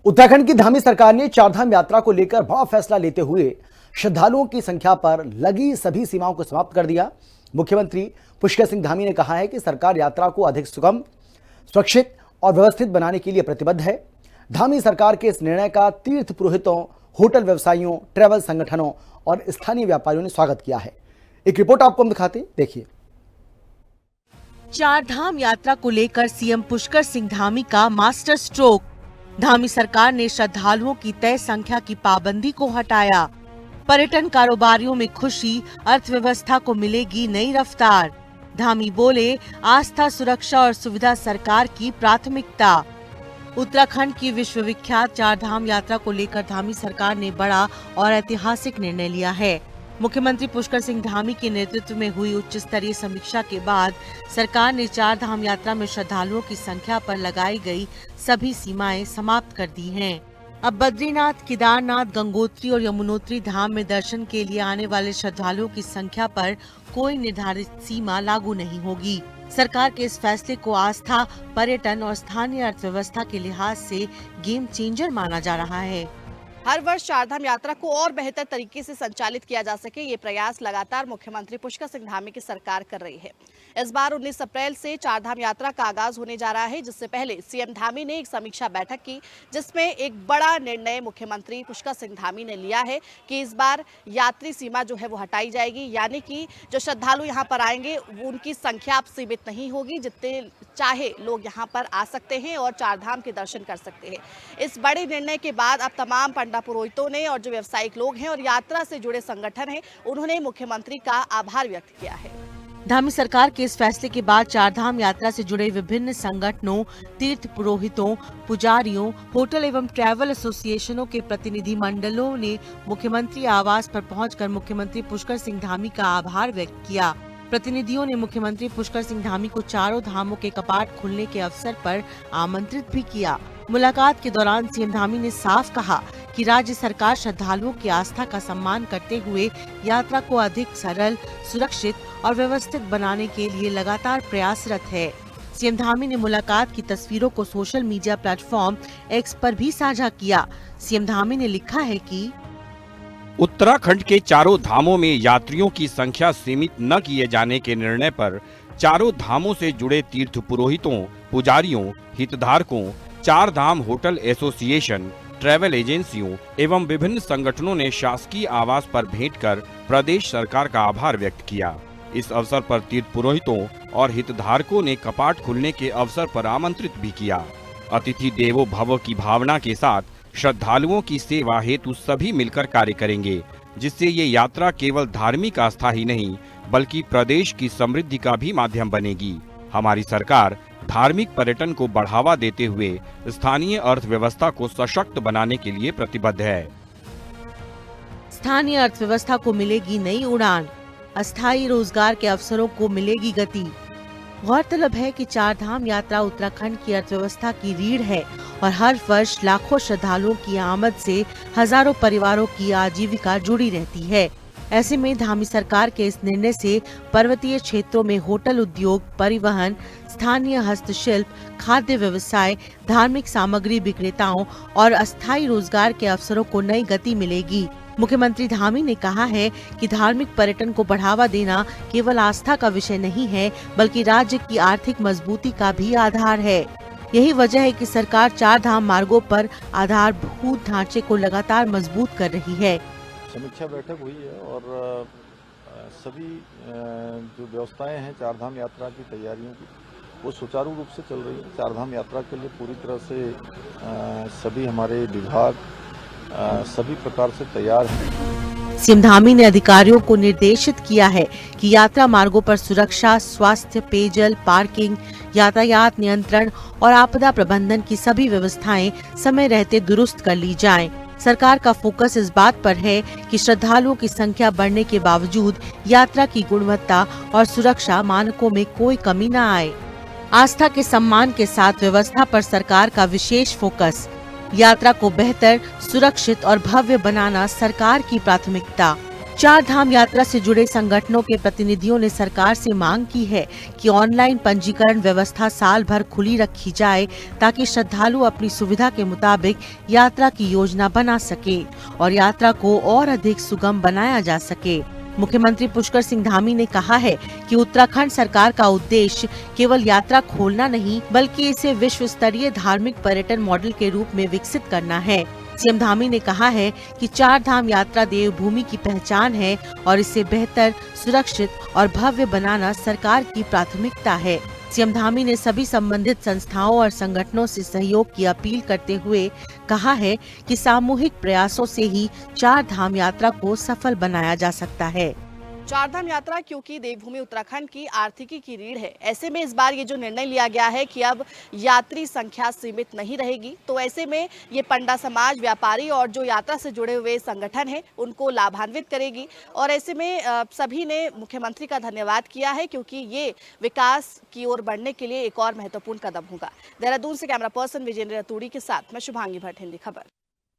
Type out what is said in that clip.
उत्तराखंड की धामी सरकार ने चारधाम यात्रा को लेकर बड़ा फैसला लेते हुए श्रद्धालुओं की संख्या पर लगी सभी सीमाओं को समाप्त कर दिया। मुख्यमंत्री पुष्कर सिंह धामी ने कहा है कि सरकार यात्रा को अधिक सुगम, सुरक्षित और व्यवस्थित बनाने के लिए प्रतिबद्ध है। धामी सरकार के इस निर्णय का तीर्थ पुरोहितों, होटल व्यवसायियों, ट्रैवल संगठनों और स्थानीय व्यापारियों ने स्वागत किया है। एक रिपोर्ट आपको हम दिखाते हैं, देखिए। चारधाम यात्रा को लेकर सीएम पुष्कर सिंह धामी का मास्टर स्ट्रोक। धामी सरकार ने श्रद्धालुओं की तय संख्या की पाबंदी को हटाया। पर्यटन कारोबारियों में खुशी, अर्थव्यवस्था को मिलेगी नई रफ्तार। धामी बोले, आस्था, सुरक्षा और सुविधा सरकार की प्राथमिकता। उत्तराखंड की विश्वविख्यात चारधाम यात्रा को लेकर धामी सरकार ने बड़ा और ऐतिहासिक निर्णय लिया है। मुख्यमंत्री पुष्कर सिंह धामी के नेतृत्व में हुई उच्च स्तरीय समीक्षा के बाद सरकार ने चारधाम यात्रा में श्रद्धालुओं की संख्या पर लगाई गई सभी सीमाएं समाप्त कर दी हैं। अब बद्रीनाथ, केदारनाथ, गंगोत्री और यमुनोत्री धाम में दर्शन के लिए आने वाले श्रद्धालुओं की संख्या पर कोई निर्धारित सीमा लागू नहीं होगी। सरकार के इस फैसले को आस्था, पर्यटन और स्थानीय अर्थव्यवस्था के लिहाज से गेम चेंजर माना जा रहा है। हर वर्ष चारधाम यात्रा को और बेहतर तरीके से संचालित किया जा सके, ये प्रयास लगातार मुख्यमंत्री पुष्कर सिंह धामी की सरकार कर रही है। इस बार 19 अप्रैल से चारधाम यात्रा का आगाज होने जा रहा है, जिससे पहले सीएम धामी ने एक समीक्षा बैठक की, जिसमें एक बड़ा निर्णय मुख्यमंत्री पुष्कर सिंह धामी ने लिया है कि इस बार यात्री सीमा जो है वो हटाई जाएगी, यानी कि जो श्रद्धालु यहाँ पर आएंगे उनकी संख्या अब सीमित नहीं होगी। जितने चाहे लोग यहाँ पर आ सकते हैं और चारधाम के दर्शन कर सकते हैं। इस बड़े निर्णय के बाद अब तमाम पंडा पुरोहितों ने और जो व्यावसायिक लोग हैं और यात्रा से जुड़े संगठन हैं, उन्होंने मुख्यमंत्री का आभार व्यक्त किया है। धामी सरकार के इस फैसले के बाद चारधाम यात्रा से जुड़े विभिन्न संगठनों, तीर्थ पुरोहितों, पुजारियों, होटल एवं ट्रैवल एसोसिएशनों के प्रतिनिधि मंडलों ने मुख्यमंत्री आवास पर पहुंचकर मुख्यमंत्री पुष्कर सिंह धामी का आभार व्यक्त किया। प्रतिनिधियों ने मुख्यमंत्री पुष्कर सिंह धामी को चारों धामों के कपाट खुलने के अवसर पर आमंत्रित भी किया। मुलाकात के दौरान सीएम धामी ने साफ कहा कि राज्य सरकार श्रद्धालुओं की आस्था का सम्मान करते हुए यात्रा को अधिक सरल, सुरक्षित और व्यवस्थित बनाने के लिए लगातार प्रयासरत है। सीएम धामी ने मुलाकात की तस्वीरों को सोशल मीडिया प्लेटफॉर्म एक्स पर भी साझा किया। सीएम धामी ने लिखा है कि उत्तराखंड के चारों धामों में यात्रियों की संख्या सीमित न किए जाने के निर्णय पर चारों धामों से जुड़े तीर्थ पुरोहितों, पुजारियों, हितधारकों, चार धाम होटल एसोसिएशन, ट्रैवल एजेंसियों एवं विभिन्न संगठनों ने शासकीय आवास पर भेंट कर प्रदेश सरकार का आभार व्यक्त किया। इस अवसर पर तीर्थ पुरोहितों और हितधारकों ने कपाट खुलने के अवसर पर आमंत्रित भी किया। अतिथि देवो भव की भावना के साथ श्रद्धालुओं की सेवा हेतु सभी मिलकर कार्य करेंगे, जिससे ये यात्रा केवल धार्मिक आस्था ही नहीं बल्कि प्रदेश की समृद्धि का भी माध्यम बनेगी। हमारी सरकार धार्मिक पर्यटन को बढ़ावा देते हुए स्थानीय अर्थव्यवस्था को सशक्त बनाने के लिए प्रतिबद्ध है। स्थानीय अर्थव्यवस्था को मिलेगी नई उड़ान, अस्थायी रोजगार के अवसरों को मिलेगी गति। गौरतलब है कि चारधाम यात्रा उत्तराखंड की अर्थव्यवस्था की रीढ़ है और हर वर्ष लाखों श्रद्धालुओं की आमद से हजारों परिवारों की आजीविका जुड़ी रहती है। ऐसे में धामी सरकार के इस निर्णय से पर्वतीय क्षेत्रों में होटल उद्योग, परिवहन, स्थानीय हस्तशिल्प, खाद्य व्यवसाय, धार्मिक सामग्री विक्रेताओं और अस्थायी रोजगार के अवसरों को नई गति मिलेगी। मुख्यमंत्री धामी ने कहा है कि धार्मिक पर्यटन को बढ़ावा देना केवल आस्था का विषय नहीं है बल्कि राज्य की आर्थिक मजबूती का भी आधार है। यही वजह है कि सरकार चार धाम मार्गों पर आधारभूत ढांचे को लगातार मजबूत कर रही है। समीक्षा बैठक हुई है और सभी जो व्यवस्थाएं हैं चारधाम यात्रा की तैयारियों की वो सुचारू रूप से चल रही है। चारधाम यात्रा के लिए पूरी तरह से सभी हमारे विभाग सभी प्रकार से तैयार हैं। सीएम धामी ने अधिकारियों को निर्देशित किया है कि यात्रा मार्गों पर सुरक्षा, स्वास्थ्य, पेयजल, पार्किंग, यातायात नियंत्रण और आपदा प्रबंधन की सभी व्यवस्थाएं समय रहते दुरुस्त कर ली जाएं। सरकार का फोकस इस बात पर है कि श्रद्धालुओं की संख्या बढ़ने के बावजूद यात्रा की गुणवत्ता और सुरक्षा मानकों में कोई कमी न आए। आस्था के सम्मान के साथ व्यवस्था पर सरकार का विशेष फोकस। यात्रा को बेहतर, सुरक्षित और भव्य बनाना सरकार की प्राथमिकता। चार धाम यात्रा से जुड़े संगठनों के प्रतिनिधियों ने सरकार से मांग की है कि ऑनलाइन पंजीकरण व्यवस्था साल भर खुली रखी जाए ताकि श्रद्धालु अपनी सुविधा के मुताबिक यात्रा की योजना बना सके और यात्रा को और अधिक सुगम बनाया जा सके। मुख्यमंत्री पुष्कर सिंह धामी ने कहा है कि उत्तराखंड सरकार का उद्देश्य केवल यात्रा खोलना नहीं बल्कि इसे विश्व स्तरीय धार्मिक पर्यटन मॉडल के रूप में विकसित करना है। सीएम धामी ने कहा है कि चार धाम यात्रा देवभूमि की पहचान है और इसे बेहतर, सुरक्षित और भव्य बनाना सरकार की प्राथमिकता है। सीएम धामी ने सभी संबंधित संस्थाओं और संगठनों से सहयोग की अपील करते हुए कहा है कि सामूहिक प्रयासों से ही चार धाम यात्रा को सफल बनाया जा सकता है। चारधाम यात्रा क्योंकि देवभूमि उत्तराखंड की आर्थिकी की रीढ़ है, ऐसे में इस बार ये जो निर्णय लिया गया है कि अब यात्री संख्या सीमित नहीं रहेगी, तो ऐसे में ये पंडा समाज, व्यापारी और जो यात्रा से जुड़े हुए संगठन हैं उनको लाभान्वित करेगी। और ऐसे में सभी ने मुख्यमंत्री का धन्यवाद किया है क्योंकि ये विकास की ओर बढ़ने के लिए एक और महत्वपूर्ण कदम होगा। देहरादून से कैमरा पर्सन विजेंद्र रतूड़ी के साथ मैं शुभांगी भट्ट, हिंदी खबर।